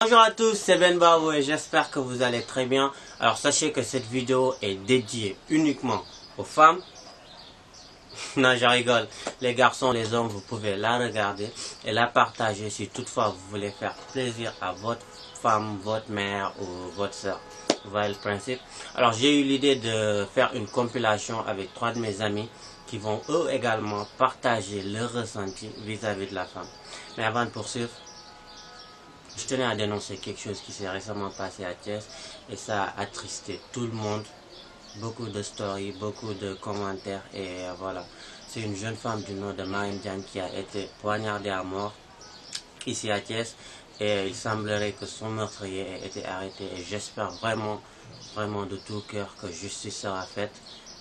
Bonjour à tous, c'est Ben Babo et j'espère que vous allez très bien. Alors sachez que cette vidéo est dédiée uniquement aux femmes. Non, je rigole. Les garçons, les hommes, vous pouvez la regarder et la partager si toutefois vous voulez faire plaisir à votre femme, votre mère ou votre soeur. Vous voyez le principe. Alors j'ai eu l'idée de faire une compilation avec 3 de mes amis qui vont eux également partager leur ressenti vis-à-vis de la femme. Mais avant de poursuivre, je tenais à dénoncer quelque chose qui s'est récemment passé à Thiès et ça a attristé tout le monde. Beaucoup de stories, beaucoup de commentaires et voilà. C'est une jeune femme du nom de Marine Diane qui a été poignardée à mort ici à Thiès et il semblerait que son meurtrier ait été arrêté et j'espère vraiment de tout cœur que justice sera faite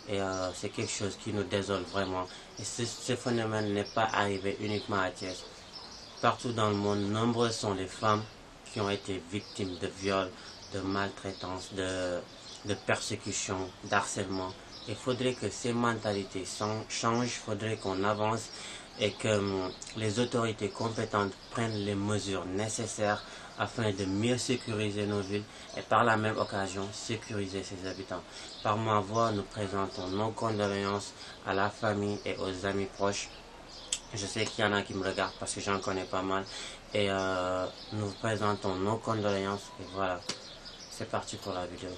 et c'est quelque chose qui nous désole vraiment et ce phénomène n'est pas arrivé uniquement à Thiès. Partout dans le monde, nombreuses sont les femmes qui ont été victimes de viols, de maltraitance, de persécution, d'harcèlement. Il faudrait que ces mentalités changent, il faudrait qu'on avance et que les autorités compétentes prennent les mesures nécessaires afin de mieux sécuriser nos villes et par la même occasion sécuriser ses habitants. Par ma voix, nous présentons nos condoléances à la famille et aux amis proches. Je sais qu'il y en a qui me regardent parce que j'en connais pas mal et nous vous présentons nos condoléances et voilà, c'est parti pour la vidéo.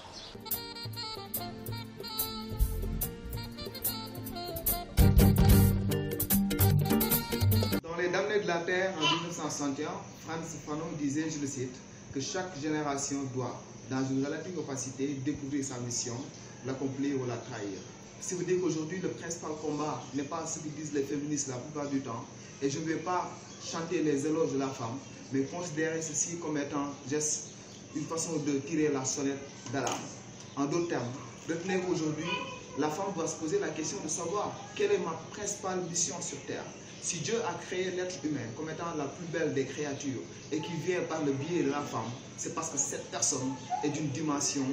Dans Les Damnés de la Terre en 1961, Frantz Fanon disait, je le cite, que chaque génération doit, dans une relative opacité, découvrir sa mission, l'accomplir ou la trahir. Ce qui veut dire qu'aujourd'hui, le principal combat n'est pas ce que disent les féministes la plupart du temps. Et je ne vais pas chanter les éloges de la femme, mais considérer ceci comme étant juste une façon de tirer la sonnette d'alarme. En d'autres termes, retenez qu'aujourd'hui, la femme doit se poser la question de savoir quelle est ma principale mission sur Terre. Si Dieu a créé l'être humain comme étant la plus belle des créatures et qui vient par le biais de la femme, c'est parce que cette personne est d'une dimension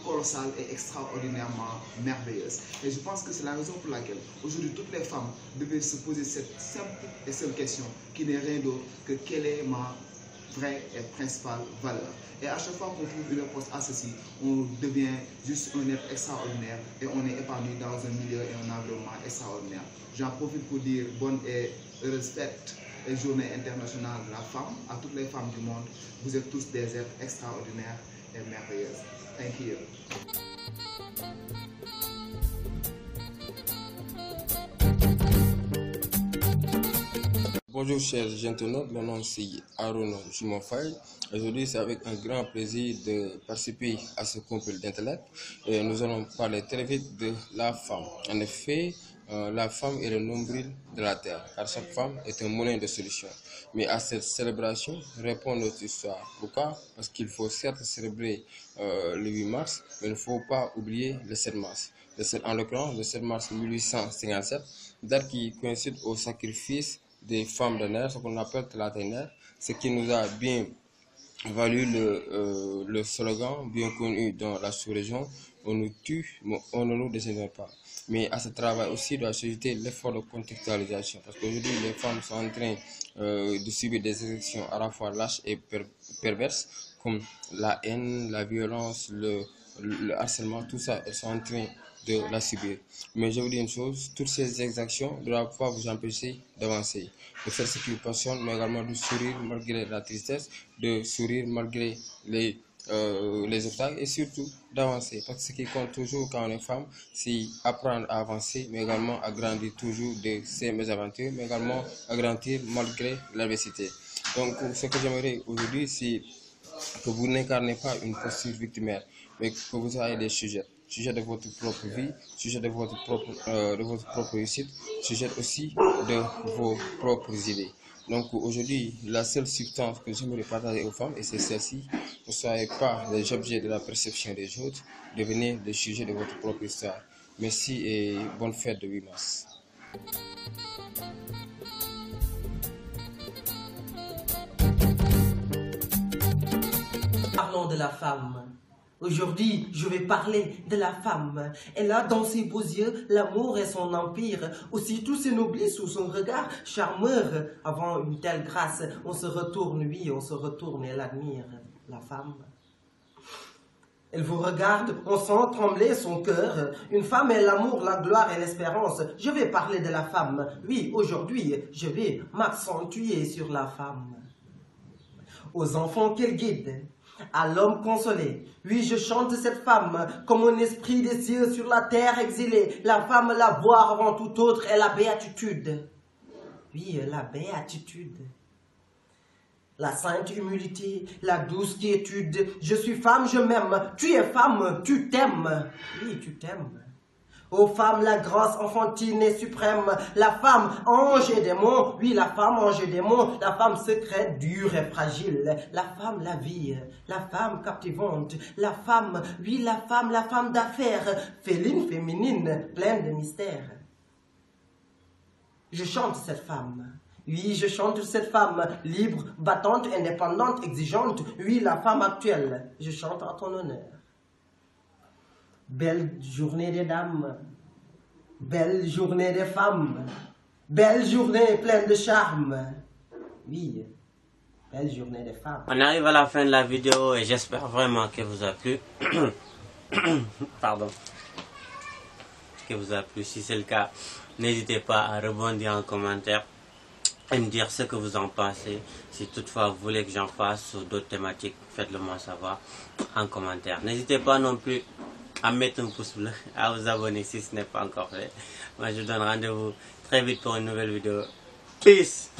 colossale et extraordinairement merveilleuse. Et je pense que c'est la raison pour laquelle aujourd'hui toutes les femmes devaient se poser cette simple et seule question qui n'est rien d'autre que quelle est ma vraie et principale valeur. Et à chaque fois qu'on trouve une réponse à ceci, on devient juste un être extraordinaire et on est épanoui dans un milieu et un environnement extraordinaire. J'en profite pour dire bonne et heureuse fête et journée internationale de la femme à toutes les femmes du monde. Vous êtes tous des êtres extraordinaires et merveilleuses. Thank you. Bonjour chers internautes, mon nom c'est Aaron Jumonfaï. Aujourd'hui c'est avec un grand plaisir de participer à ce concours d'intellect et nous allons parler très vite de la femme. En effet, la femme est le nombril de la terre car chaque femme est un moulin de solution. Mais à cette célébration répond notre histoire. Pourquoi? Parce qu'il faut certes célébrer le 8 mars, mais il ne faut pas oublier le 7 mars. En l'occurrence le 7 mars 1857, date qui coïncide au sacrifice des femmes de nerfs, ce qu'on appelle la terre, ce qui nous a bien valu le slogan bien connu dans la sous-région, on nous tue, mais on ne nous décède pas. Mais à ce travail aussi doit s'ajouter l'effort de contextualisation, parce qu'aujourd'hui les femmes sont en train de subir des actions à la fois lâches et perverses, comme la haine, la violence, le harcèlement, tout ça, elles sont en train de la subir. Mais je vous dis une chose, toutes ces exactions ne doivent pas vous empêcher d'avancer, de faire ce qui vous passionne, mais également de sourire malgré la tristesse, de sourire malgré les obstacles et surtout d'avancer. Parce que ce qui compte toujours quand on est femme, c'est apprendre à avancer, mais également à grandir toujours de ses mésaventures, mais également à grandir malgré l'adversité. Donc ce que j'aimerais aujourd'hui, c'est que vous n'incarnez pas une posture victimaire, mais que vous soyez des sujets de votre propre vie, sujet de votre propre réussite, sujet aussi de vos propres idées. Donc aujourd'hui, la seule substance que j'aimerais partager aux femmes, et c'est celle-ci, ne soyez pas les objets de la perception des autres, devenez des sujets de votre propre histoire. Merci et bonne fête de 8 mars. Parlons de la femme. Aujourd'hui, je vais parler de la femme. Elle a dans ses beaux yeux l'amour et son empire, aussi tous ses noblesses sous son regard charmeur. Avant une telle grâce, on se retourne, oui, on se retourne et l'admire. la femme. Elle vous regarde, on sent trembler son cœur. Une femme est l'amour, la gloire et l'espérance. Je vais parler de la femme. Oui, aujourd'hui, je vais m'accentuer sur la femme. Aux enfants qu'elle guide, à l'homme consolé. Oui, je chante cette femme comme un esprit des cieux sur la terre exilée. La femme, la voix avant tout autre est la béatitude. Oui, la béatitude. La sainte humilité, la douce quiétude. Je suis femme, je m'aime. Tu es femme, tu t'aimes. Oui, tu t'aimes. Ô femme, la grâce enfantine et suprême. La femme, ange et démon. Oui, la femme, ange et démon. La femme secrète, dure et fragile. La femme, la vie. La femme captivante. La femme, oui, la femme d'affaires. Féline, féminine, pleine de mystères. Je chante cette femme. Oui, je chante cette femme, libre, battante, indépendante, exigeante. Oui, la femme actuelle. Je chante en ton honneur. Belle journée des dames. Belle journée des femmes. Belle journée pleine de charme. Oui, belle journée des femmes. On arrive à la fin de la vidéo et j'espère vraiment qu'elle vous a plu. Pardon. Que vous a plu. Si c'est le cas, n'hésitez pas à rebondir en commentaire et me dire ce que vous en pensez. Si toutefois vous voulez que j'en fasse sur d'autres thématiques, faites-le moi savoir en commentaire. N'hésitez pas non plus à mettre un pouce bleu, à vous abonner si ce n'est pas encore fait. Moi je vous donne rendez-vous très vite pour une nouvelle vidéo. Peace.